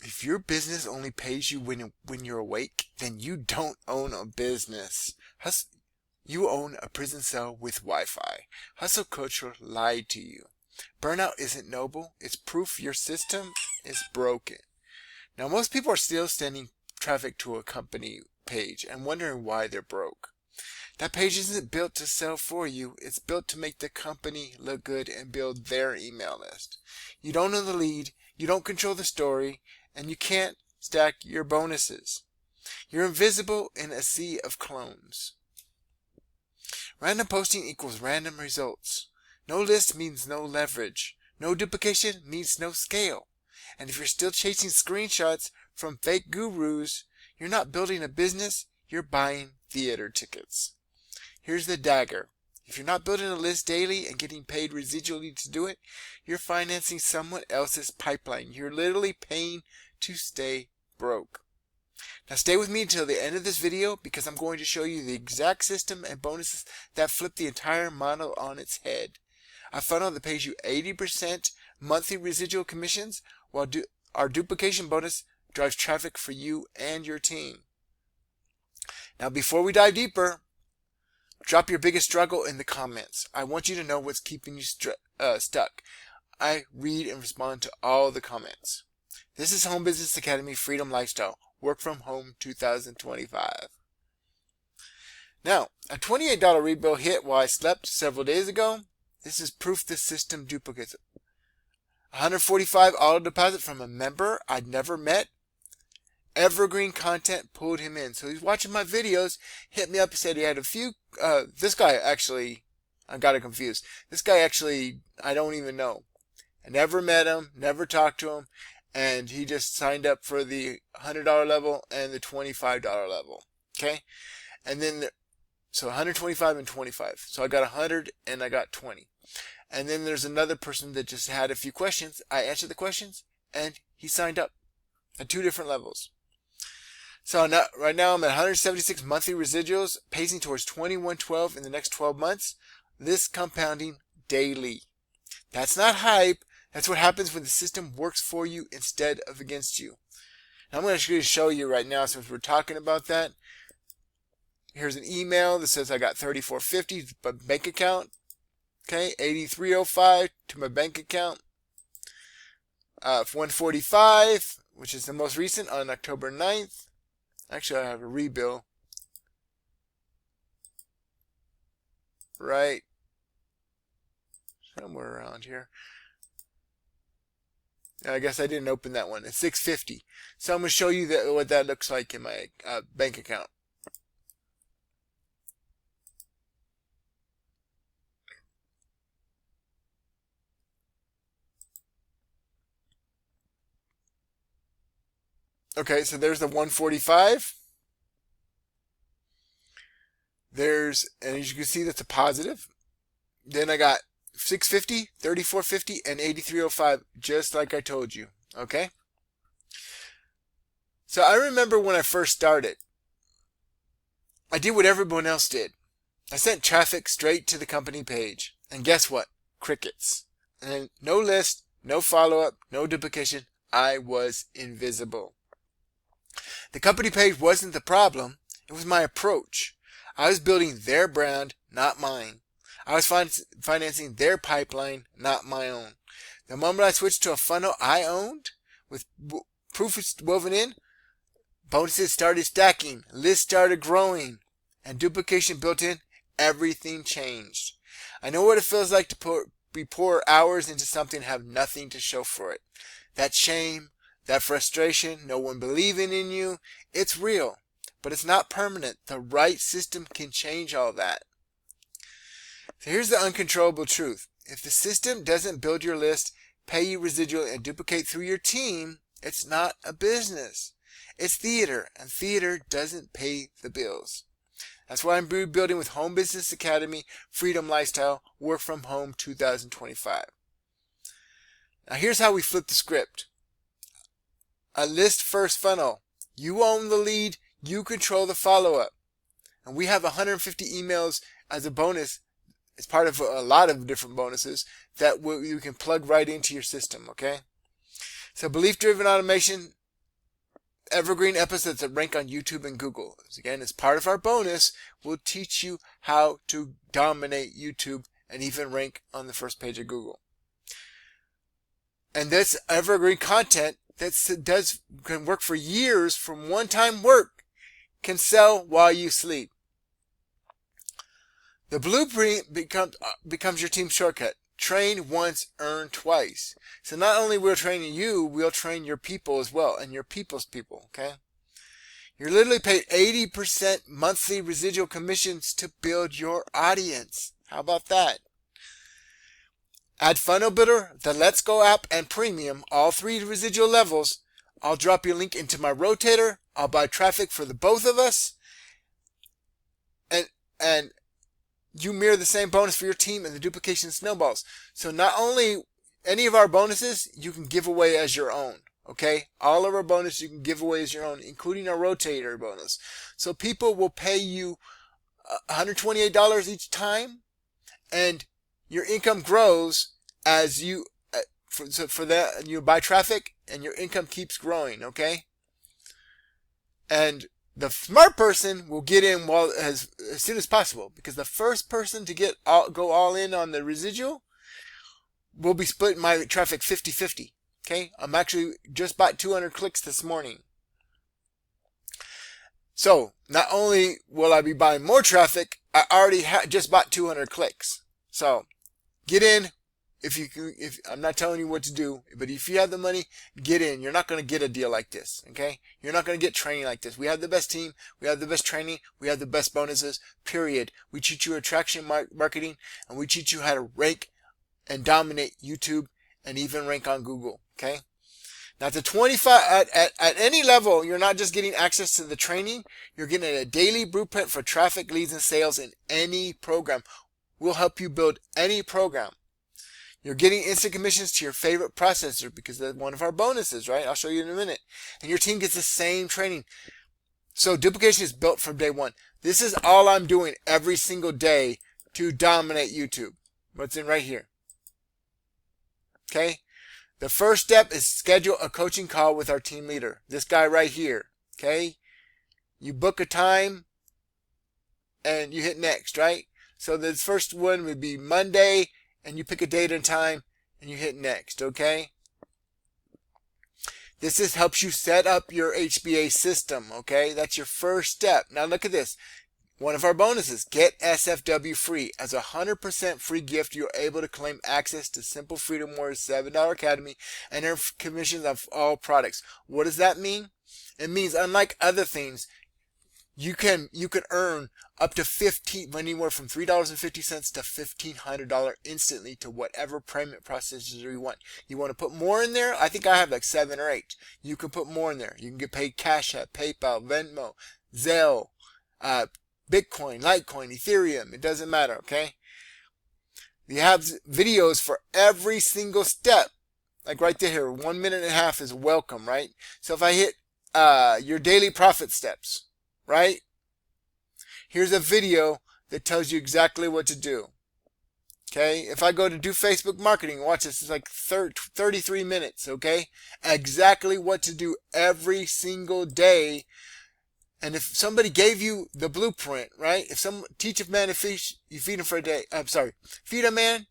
If your business only pays you when you're awake, then you don't own a business. You own a prison cell with Wi-Fi. Hustle culture lied to you. Burnout isn't noble. It's proof your system is broken. Now, most people are still sending traffic to a company page and wondering why they're broke. That page isn't built to sell for you. It's built to make the company look good and build their email list. You don't know the lead, you don't control the story, and you can't stack your bonuses. You're invisible in a sea of clones. Random posting equals random results. No list means no leverage. No duplication means no scale. And if you're still chasing screenshots from fake gurus, you're not building a business, you're buying theater tickets. Here's the dagger. If you're not building a list daily and getting paid residually to do it, you're financing someone else's pipeline. You're literally paying to stay broke. Now stay with me until the end of this video because I'm going to show you the exact system and bonuses that flip the entire model on its head. A funnel that pays you 80% monthly residual commissions while our duplication bonus drives traffic for you and your team. Now before we dive deeper, drop your biggest struggle in the comments. I want you to know what's keeping you stuck. I read and respond to all the comments. This is Home Business Academy Freedom Lifestyle. Work from Home 2025. Now, a $28 rebill hit while I slept several days ago. This is proof the system duplicates. $145 auto deposit from a member I'd never met. Evergreen content pulled him in. So he's watching my videos, hit me up, said he had a few, this guy actually, I got it confused. This guy actually, I don't even know. I never met him, never talked to him. And he just signed up for the $100 level and the $25 level. Okay? And then, so 125 and 25. So I got 100 and I got 20. And then there's another person that just had a few questions. I answered the questions and he signed up at 2 different levels. So now, right now I'm at 176 monthly residuals, pacing towards 2112 in the next 12 months. This compounding daily. That's not hype. That's what happens when the system works for you instead of against you. Now I'm going to show you right now since we're talking about that. Here's an email that says I got $34.50 to my bank account. Okay, $83.05 to my bank account. $145, which is the most recent on October 9th. Actually, I have a rebill. Right. Somewhere around here. I guess I didn't open that one. It's $6.50. So I'm going to show you what that looks like in my bank account. Okay, so there's the 145. And as you can see, that's a positive. Then I got $6.50, $34.50, and $83.05, just like I told you. Okay? So I remember when I first started, I did what everyone else did. I sent traffic straight to the company page. And guess what? Crickets. And then no list, no follow-up, no duplication. I was invisible. The company page wasn't the problem. It was my approach. I was building their brand, not mine. I was financing their pipeline, not my own. The moment I switched to a funnel I owned, with proof woven in, bonuses started stacking, lists started growing, and duplication built in, everything changed. I know what it feels like to pour hours into something and have nothing to show for it. That shame, that frustration, no one believing in you, it's real, but it's not permanent. The right system can change all that. So here's the uncontrollable truth. If the system doesn't build your list, pay you residual, and duplicate through your team, it's not a business. It's theater, and theater doesn't pay the bills. That's why I'm rebuilding with Home Business Academy, Freedom Lifestyle, Work from Home 2025. Now here's how we flip the script. A list first funnel. You own the lead, you control the follow-up. And we have 150 emails as a bonus. It's part of a lot of different bonuses that you can plug right into your system, okay? So belief-driven automation evergreen episodes that rank on YouTube and Google. Again, as part of our bonus, we'll teach you how to dominate YouTube and even rank on the first page of Google. And this evergreen content that can work for years from one-time work can sell while you sleep. The blueprint becomes your team shortcut. Train once, earn twice. So not only will train you, we'll train your people as well, and your people's people, okay? You're literally paid 80% monthly residual commissions to build your audience. How about that? Add Funnel Builder, the Let's Go app, and Premium, all 3 residual levels. I'll drop your link into my rotator. I'll buy traffic for the both of us. And you mirror the same bonus for your team, and the duplication snowballs. So not only any of our bonuses you can give away as your own, okay? All of our bonuses you can give away as your own, including our rotator bonus. So people will pay you $128 each time, and your income grows as you for that you buy traffic, and your income keeps growing, okay? And the smart person will get in as soon as possible, because the first person to go all in on the residual will be splitting my traffic 50-50. Okay, I'm actually just bought 200 clicks this morning. So not only will I be buying more traffic, I already just bought 200 clicks. So get in. If I'm not telling you what to do, but if you have the money, get in. You're not going to get a deal like this, okay? You're not going to get training like this. We have the best team. We have the best training. We have the best bonuses, period. We teach you attraction marketing, and we teach you how to rank and dominate YouTube and even rank on Google, okay? Now, at the 25, at any level, you're not just getting access to the training. You're getting a daily blueprint for traffic, leads, and sales in any program. We'll help you build any program. You're getting instant commissions to your favorite processor because that's one of our bonuses, right? I'll show you in a minute. And your team gets the same training. So duplication is built from day one. This is all I'm doing every single day to dominate YouTube. What's in right here? Okay? The first step is schedule a coaching call with our team leader. This guy right here. Okay? You book a time and you hit next, right? So the first one would be Monday, and you pick a date and time, and you hit next, okay? This helps you set up your HBA system, okay? That's your first step. Now look at this. One of our bonuses, get SFW free. As a 100% free gift, you're able to claim access to Simple Freedom Warriors $7 Academy and earn commissions of all products. What does that mean? It means, unlike other things, you can earn up to anywhere from $3.50 to $1,500 instantly to whatever payment processor you want. You want to put more in there? I think I have like 7 or 8. You can put more in there. You can get paid Cash App, PayPal, Venmo, Zelle, Bitcoin, Litecoin, Ethereum. It doesn't matter, okay? You have videos for every single step. Like right there, 1.5 minutes is welcome, right? So if I hit your daily profit steps, right? Here's a video that tells you exactly what to do. Okay? If I go to do Facebook marketing, watch this, it's like 33 minutes, okay? Exactly what to do every single day. And if somebody gave you the blueprint, right? If teach a man to fish, you feed him for a day. I'm sorry. Feed a man,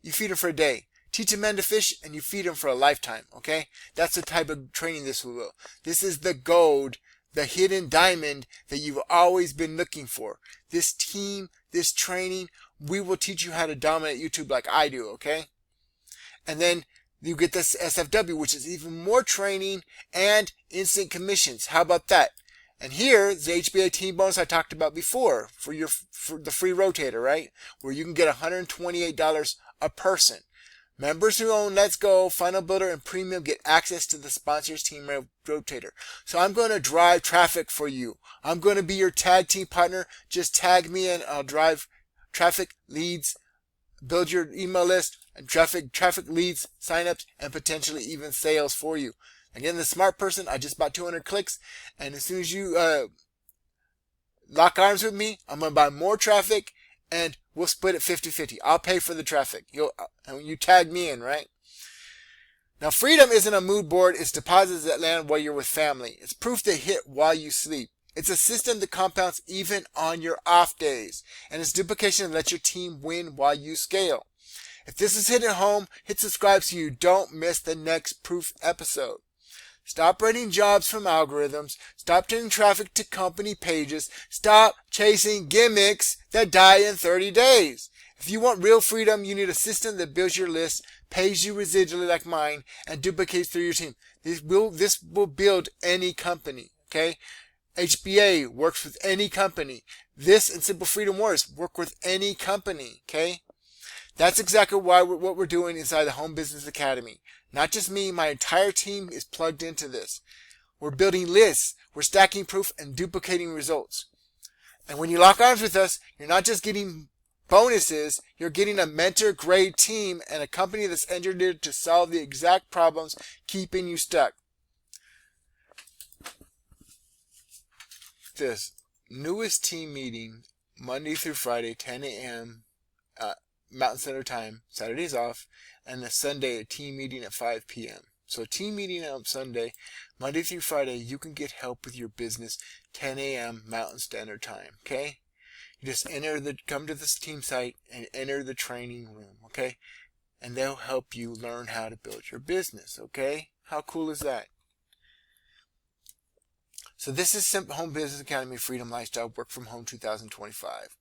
you feed him for a day. Teach a man to fish, and you feed him for a lifetime, okay? That's the type of training this will. This is the gold, the hidden diamond that you've always been looking for. This team, this training, we will teach you how to dominate YouTube like I do, okay? And then you get this SFW, which is even more training and instant commissions. How about that? And here is the HBA team bonus I talked about before for the free rotator, right? Where you can get $128 a person. Members who own Let's Go, Funnel Builder, and Premium get access to the sponsors team rotator. So I'm going to drive traffic for you. I'm going to be your tag team partner. Just tag me in. I'll drive traffic, leads, build your email list, and traffic leads, signups, and potentially even sales for you. Again, the smart person, I just bought 200 clicks, and as soon as you lock arms with me, I'm going to buy more traffic, and we'll split it 50-50. I'll pay for the traffic. You tag me in, right? Now, freedom isn't a mood board. It's deposits that land while you're with family. It's proof they hit while you sleep. It's a system that compounds even on your off days. And it's duplication that lets your team win while you scale. If this is hitting home, hit subscribe so you don't miss the next proof episode. Stop rating jobs from algorithms. Stop turning traffic to company pages. Stop chasing gimmicks that die in 30 days. If you want real freedom, you need a system that builds your list, pays you residually like mine, and duplicates through your team. This will build any company, okay? HBA works with any company. This and Simple Freedom Wars work with any company, okay? That's exactly what we're doing inside the Home Business Academy. Not just me, my entire team is plugged into this. We're building lists, we're stacking proof and duplicating results. And when you lock arms with us, you're not just getting bonuses, you're getting a mentor-grade team and a company that's engineered to solve the exact problems keeping you stuck. This newest team meeting, Monday through Friday, 10 a.m. Mountain Standard Time, Saturdays off, and a Sunday a team meeting at 5 p.m. So a team meeting on Sunday, Monday through Friday, you can get help with your business 10 a.m. Mountain Standard Time, okay? You just come to this team site and enter the training room, okay? And they'll help you learn how to build your business, okay? How cool is that? So this is Home Business Academy Freedom Lifestyle Work From Home 2025.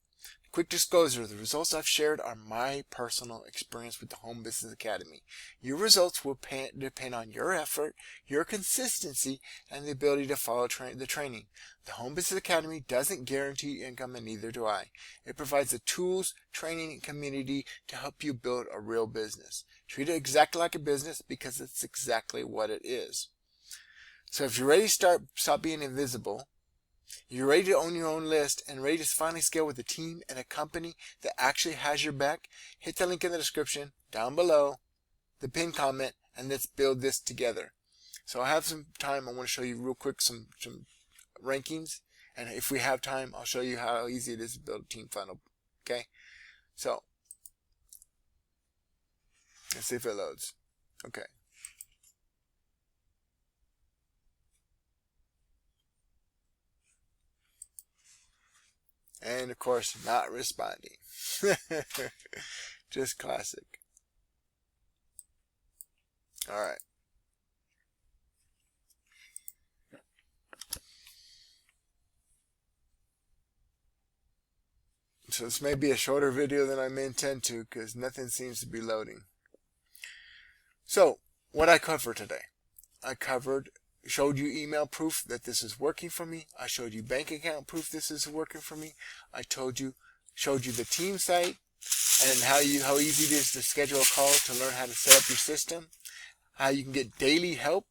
Quick disclosure, the results I've shared are my personal experience with the Home Business Academy. Your results will depend on your effort, your consistency, and the ability to follow the training. The Home Business Academy doesn't guarantee income, and neither do I. It provides the tools, training, and community to help you build a real business. Treat it exactly like a business because it's exactly what it is. So if you're ready to stop being invisible, you're ready to own your own list and ready to finally scale with a team and a company that actually has your back, hit the link in the description down below, the pinned comment, and let's build this together. So I have some time. I want to show you real quick some rankings, and if we have time, I'll show you how easy it is to build a team funnel. Okay, so let's see if it loads. Okay. And of course, not responding. Just classic. Alright. So this may be a shorter video than I may intend to because nothing seems to be loading. So, what I covered today. I showed you email proof that this is working for me. I showed you bank account proof this is working for me. I showed you the team site and how easy it is to schedule a call to learn how to set up your system. How you can get daily help.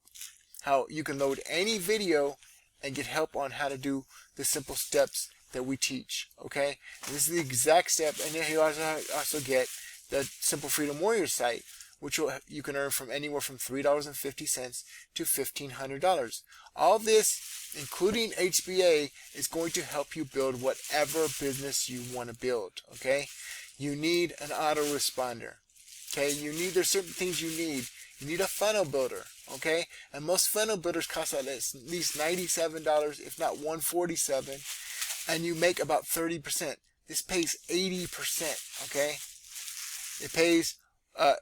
How you can load any video and get help on how to do the simple steps that we teach. Okay, and this is the exact step. And then you also get the Simple Freedom Warrior site, which you can earn from anywhere from $3.50 to $1,500. All this, including HBA, is going to help you build whatever business you want to build, okay? You need an autoresponder, okay? There's certain things you need. You need a funnel builder, okay? And most funnel builders cost at least $97, if not $147, and you make about 30%. This pays 80%, okay? It pays...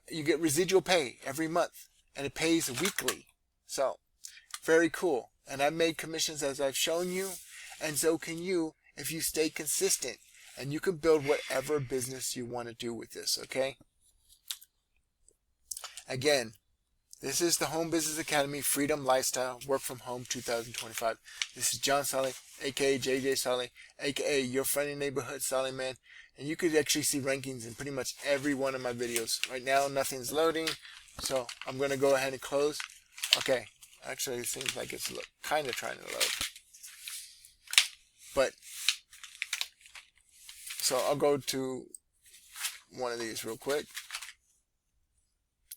you get residual pay every month, and it pays weekly. So, very cool. And I've made commissions as I've shown you, and so can you if you stay consistent. And you can build whatever business you want to do with this, okay? Again, this is the Home Business Academy Freedom Lifestyle Work From Home 2025. This is John Solly, aka JJ Solly, aka your friendly neighborhood Solly Man. And you could actually see rankings in pretty much every one of my videos. Right now, nothing's loading, so I'm going to go ahead and close. Okay, actually, it seems like it's kind of trying to load. But, so I'll go to one of these real quick.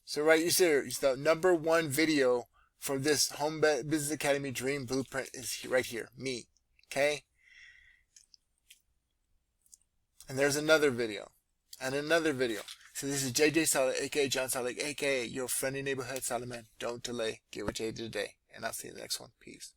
So right here, the #1 video for this Home Business Academy Dream Blueprint is right here, me, okay? And there's another video, and another video. So this is JJ Solid, aka John Solid, aka your friendly neighborhood Solid Man. Don't delay. Get with JJ today. And I'll see you in the next one. Peace.